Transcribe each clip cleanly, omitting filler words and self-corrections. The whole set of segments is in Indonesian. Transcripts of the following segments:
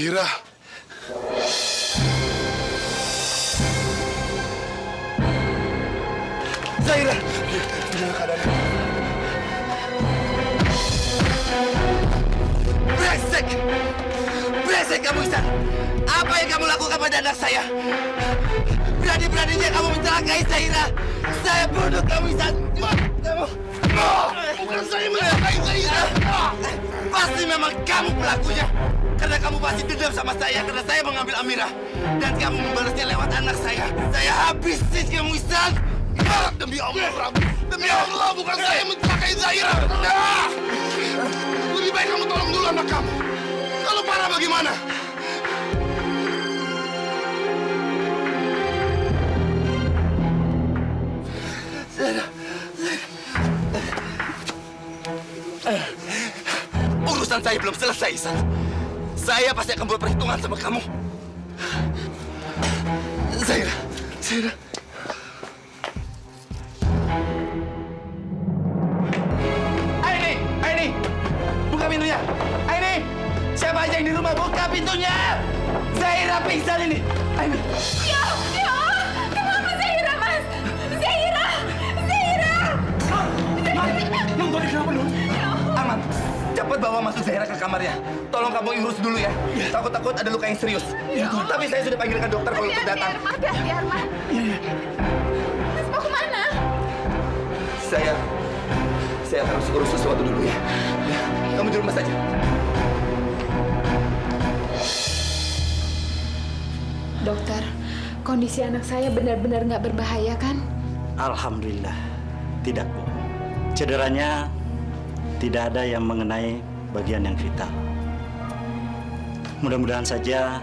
Zahira. Zahira! Gimana keadaannya? Brengsek! Brengsek kamu, Ihsan! Apa yang kamu lakukan pada anak saya? Berani-beraninya kamu mencelakai Zahira! Saya bunuh kamu, Ihsan! Kamu... Bukan saya mencelakai Zahira! Pasti memang kamu pelakunya! Karena kamu pasti dendam sama saya karena saya mengambil Amira. Dan kamu membalasnya lewat anak saya. Saya habisin kamu, Ihsan! Demi Allah, Prabu! Demi Allah, bukan saya mencelakai Zahira! Lebih baik kamu tolong dulu anak kamu. Kalau parah bagaimana? Urusan saya belum selesai, Ihsan. Saya pasti akan buat perhitungan sama kamu. Zahira, Zahira. Aini, buka pintunya. Aini, siapa aja yang di rumah, buka pintunya. Zahira pingsan ini. Aini. Ya, kenapa Zahira, Mas? Zahira! Yang tadi kenapa, Nun? Aman, cepat bawa masuk Zahira ke kamarnya. Tolong kamu urus dulu ya. Takut-takut ada luka yang serius. Tapi saya sudah panggilkan dokter kalau untuk datang. Hati-hati, Arman. Mas mau kemana? Saya harus urus sesuatu dulu ya. Kamu di rumah saja. Dokter, kondisi anak saya benar-benar nggak berbahaya kan? Alhamdulillah, tidak Bu. Cederanya tidak ada yang mengenai bagian yang vital. Mudah-mudahan saja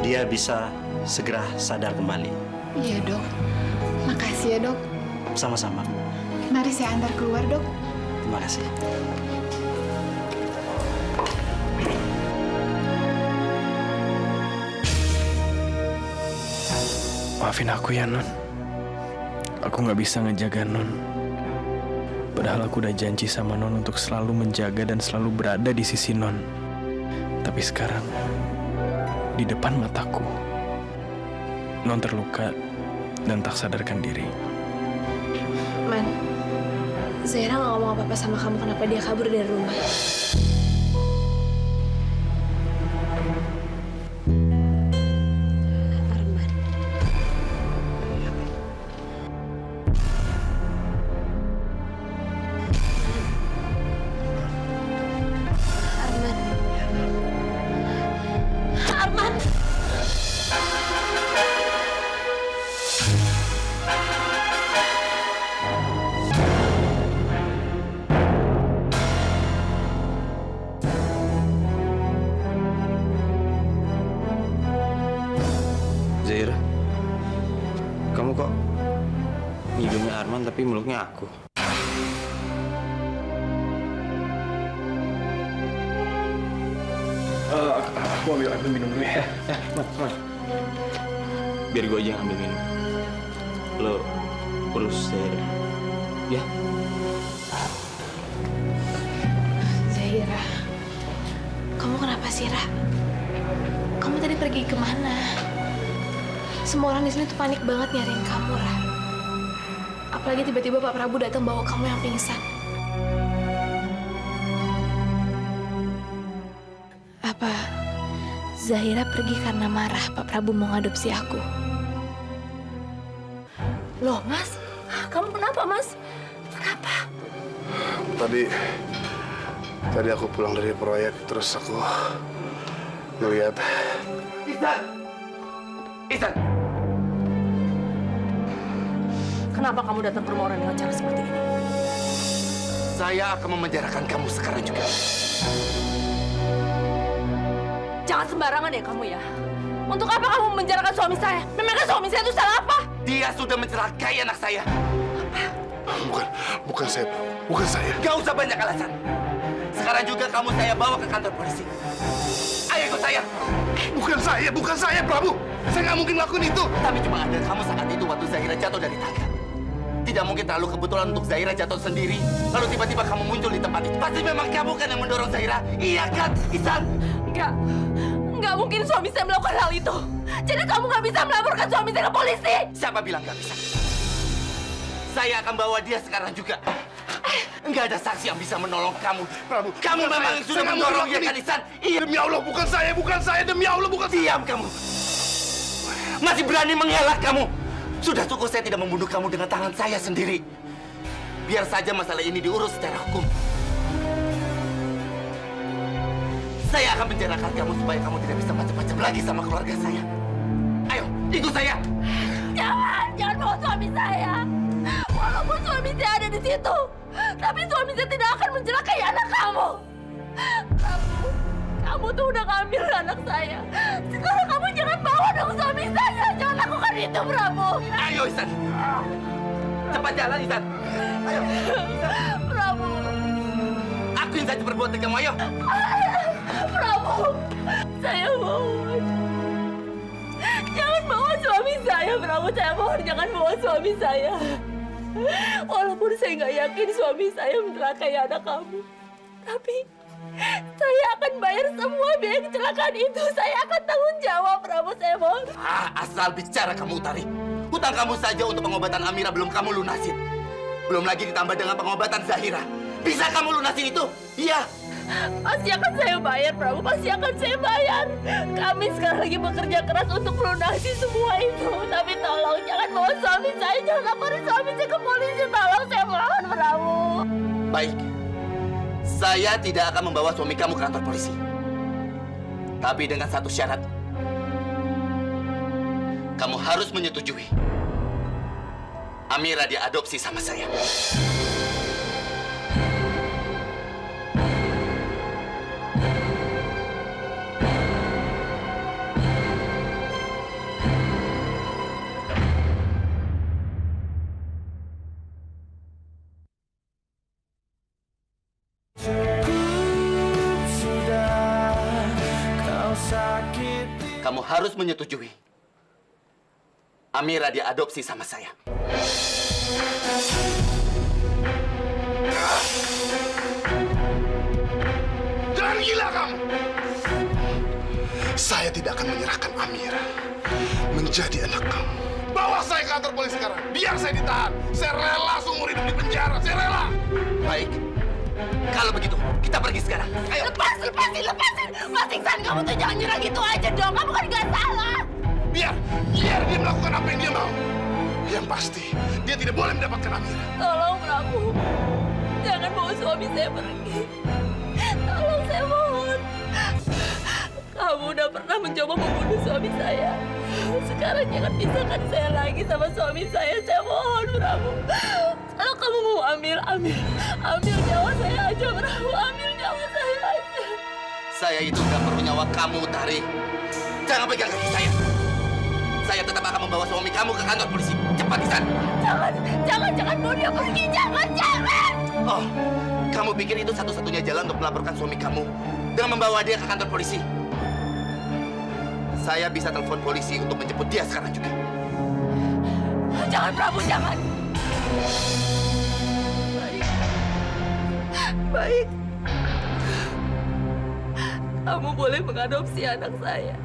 dia bisa segera sadar kembali. Iya dok, makasih ya dok. Sama-sama. Mari saya antar keluar dok. Terima kasih. Maafin aku ya, Non. Aku nggak bisa ngejaga Non. Padahal aku udah janji sama Non untuk selalu menjaga dan selalu berada di sisi Non. Tapi sekarang, di depan mataku, Non terluka dan tak sadarkan diri. Man, Zahira nggak ngomong apa-apa sama kamu kenapa dia kabur dari rumah. Arman. Arman. Zahira, kamu kok hidungnya Arman tapi mulutnya aku? Aku ambil minum dulu ya. Mas. Biar gue aja yang ambil minum. Lo urus Zahira. Ya? Zahira, kamu kenapa sih, Ra? Kamu tadi pergi kemana? Semua orang di sini tuh panik banget nyariin kamu, Ra. Apalagi tiba-tiba Pak Prabu datang bawa kamu yang pingsan. Apa Zahira pergi karena marah Pak Prabu mau ngadopsi aku? Loh, Mas? Kamu kenapa, Mas? Kenapa? Tadi aku pulang dari proyek, terus aku ngeliat. Ihsan! Kenapa kamu datang ke rumah orang dengan cara seperti ini? Saya akan memenjarakan kamu sekarang juga. Jangan sembarangan ya kamu ya. Untuk apa kamu menjarakan suami saya? Memangnya suami saya itu salah apa? Dia sudah mencelakai anak saya. Bukan saya. Bukan saya. Gak usah banyak alasan. Sekarang juga kamu saya bawa ke kantor polisi. Ayo ikut saya. Bukan saya, Prabu. Saya nggak mungkin lakuin itu. Tapi cuma ada kamu saat itu waktu Zahira jatuh dari tangga. Tidak mungkin terlalu kebetulan untuk Zahira jatuh sendiri. Lalu tiba-tiba kamu muncul di tempat itu. Pasti memang kamu kan yang mendorong Zahira. Iya kan, Ihsan? Enggak mungkin suami saya melakukan hal itu. Jadi kamu nggak bisa melaporkan suami saya ke polisi. Siapa bilang nggak bisa? Saya akan bawa dia sekarang juga. Enggak ada saksi yang bisa menolong kamu. Prabu, Kamu bukan memang saya. yang sudah Saya mendorong dia, ini. kan Ihsan? Iya. Demi Allah, bukan saya, demi Allah, bukan saya. Diam kamu. Masih berani mengelak kamu. Sudah cukup saya tidak membunuh kamu dengan tangan saya sendiri. Biar saja masalah ini diurus secara hukum. Saya akan penjarakan kamu supaya kamu tidak bisa macam-macam lagi sama keluarga saya. Ayo, ikut saya. Jangan bawa suami saya. Walaupun suami saya ada di situ, tapi suami saya tidak akan mencelakai anak kamu. Kamu tuh udah ngambil anak saya. Sekarang kamu jangan bawa dong suami saya. Jangan lakukan itu, Prabu. Ayo, Ihsan. Cepat jalan, Ihsan. Ayo. Prabu. Akuin saja perbuatan kamu, ayo. Prabu, saya mohon. Jangan bawa suami saya, Prabu. Saya mohon jangan bawa suami saya. Walaupun saya nggak yakin suami saya mencelakai anak kamu. Tapi saya akan bayar semua biaya kecelakaan itu. Saya akan tanggung jawab, Prabu. Saya mohon. Asal bicara kamu, Utari. Hutang kamu saja untuk pengobatan Amira belum kamu lunasin. Belum lagi ditambah dengan pengobatan Zahira. Bisa kamu lunasin itu? Iya. Pasti akan saya bayar, Prabu. Pasti akan saya bayar. Kami sekarang lagi bekerja keras untuk melunasi semua itu. Tapi tolong jangan bawa suami saya. Jangan laporin suami saya ke polisi. Tolong, saya mohon, Prabu. Baik. Saya tidak akan membawa suami kamu ke kantor polisi. Tapi dengan satu syarat. Kamu harus menyetujui. Amira diadopsi sama saya. Kamu harus menyetujui. Amira diadopsi sama saya. Jangan gila kamu. Saya tidak akan menyerahkan Amira menjadi anak kamu. Bawa saya ke kantor polisi sekarang. Biar saya ditahan. Saya rela seumur hidup di penjara. Saya rela. Baik. Kalau begitu, kita pergi sekarang. Ayo. Lepasin. Mas Iksan, kamu tuh jangan nyerah gitu aja dong. Kamu kan gak salah. Biar dia melakukan apa yang dia mau. Yang pasti, dia tidak boleh mendapatkan Amira. Tolong, Prabu. Jangan bawa suami saya pergi. Tolong, saya mohon. Kamu udah pernah mencoba membunuh suami saya. Sekarang jangan pisahkan saya lagi sama suami saya. Saya mohon, Prabu. Kalau kamu mau ambil nyawa saya aja, Prabu. Ambil nyawa saya aja. Saya itu nggak perlu nyawa kamu, Utari. Jangan pegang kaki saya. Saya tetap akan membawa suami kamu ke kantor polisi. Cepat di sana. Jangan bawa dia pergi. Jangan. Oh, kamu pikir itu satu-satunya jalan untuk melaporkan suami kamu dengan membawa dia ke kantor polisi? Saya bisa telepon polisi untuk menjemput dia sekarang juga. Jangan, Prabu, jangan. Baik. Kamu boleh mengadopsi anak saya.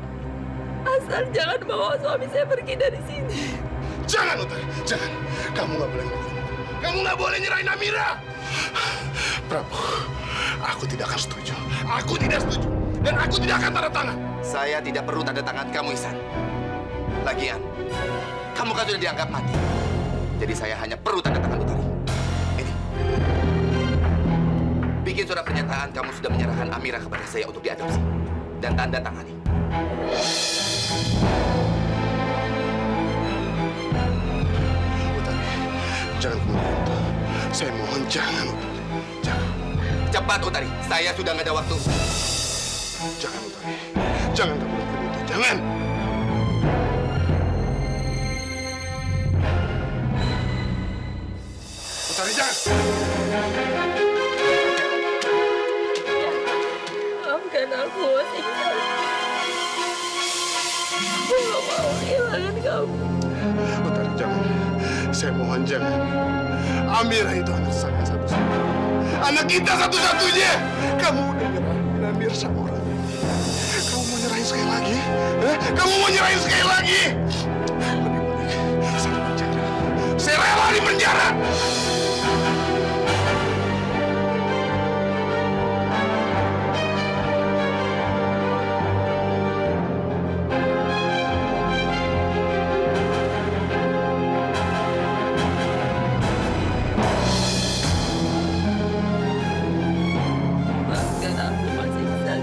Asal jangan bawa suami saya pergi dari sini. Jangan, Utari. Jangan. Kamu nggak boleh melakukan itu. Kamu nggak boleh nyerahin Amira. Prabu, aku tidak akan setuju. Aku tidak setuju. Dan aku tidak akan tanda tangan. Saya tidak perlu tanda tangan kamu, Ihsan. Lagian, kamu kan sudah dianggap mati. Jadi saya hanya perlu tanda tangan Utari. Ini. Bikin surat pernyataan kamu sudah menyerahkan Amira kepada saya untuk diadopsi. Dan tanda tangani. Utari, jangan kemudian itu. Saya mohon jangan, Utari. Jangan. Cepat, Utari. Saya sudah nggak ada waktu. Jangan, Utari. Jangan kamu lakukan itu. Jangan. Utari, jangan. Maafkan aku, Mas Iksan. Aku gak mau kehilangan kamu. Utari, jangan. Saya mohon jangan. Amira itu anak saya satu-satunya. Anak kita satu-satunya. Kamu udah nyerahin Amira sama orang lain. sekali lagi? Kamu mau nyerahin sekali lagi? Lebih baik saya di penjara. Saya rela di penjara. Maafkan aku, Mas Iksan.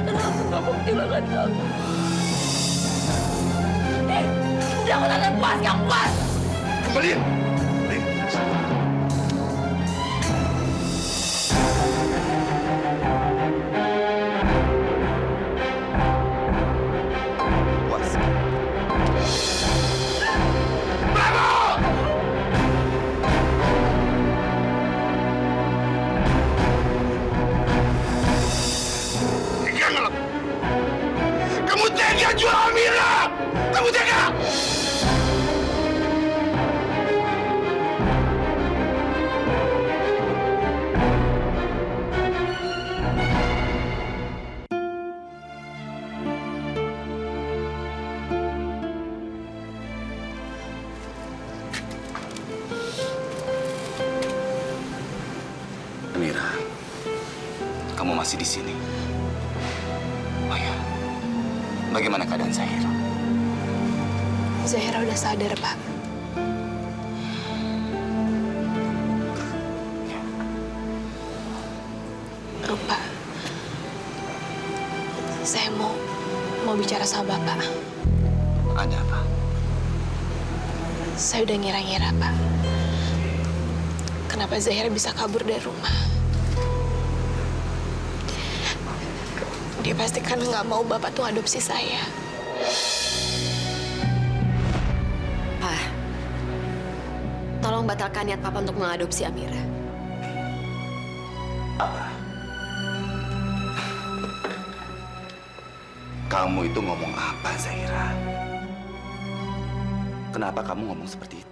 Karena aku gak mau kehilangan kamu. Udah aku tak puas, gak puas. Kembaliin. Puas. Kamu tega jual Amira! Kamu tega! Amira, kamu masih di sini. Oh ya, bagaimana keadaan Zahira? Zahira udah sadar, Pak. Pak, saya mau bicara sama Bapak. Ada apa? Saya udah ngira-ngira, Pak. Kenapa Zahira bisa kabur dari rumah? Dia pasti kan nggak mau Bapak tuh adopsi saya. Pak, tolong batalkan niat Papa untuk mengadopsi Amira. Kamu itu ngomong apa, Zahira? Kenapa kamu ngomong seperti itu?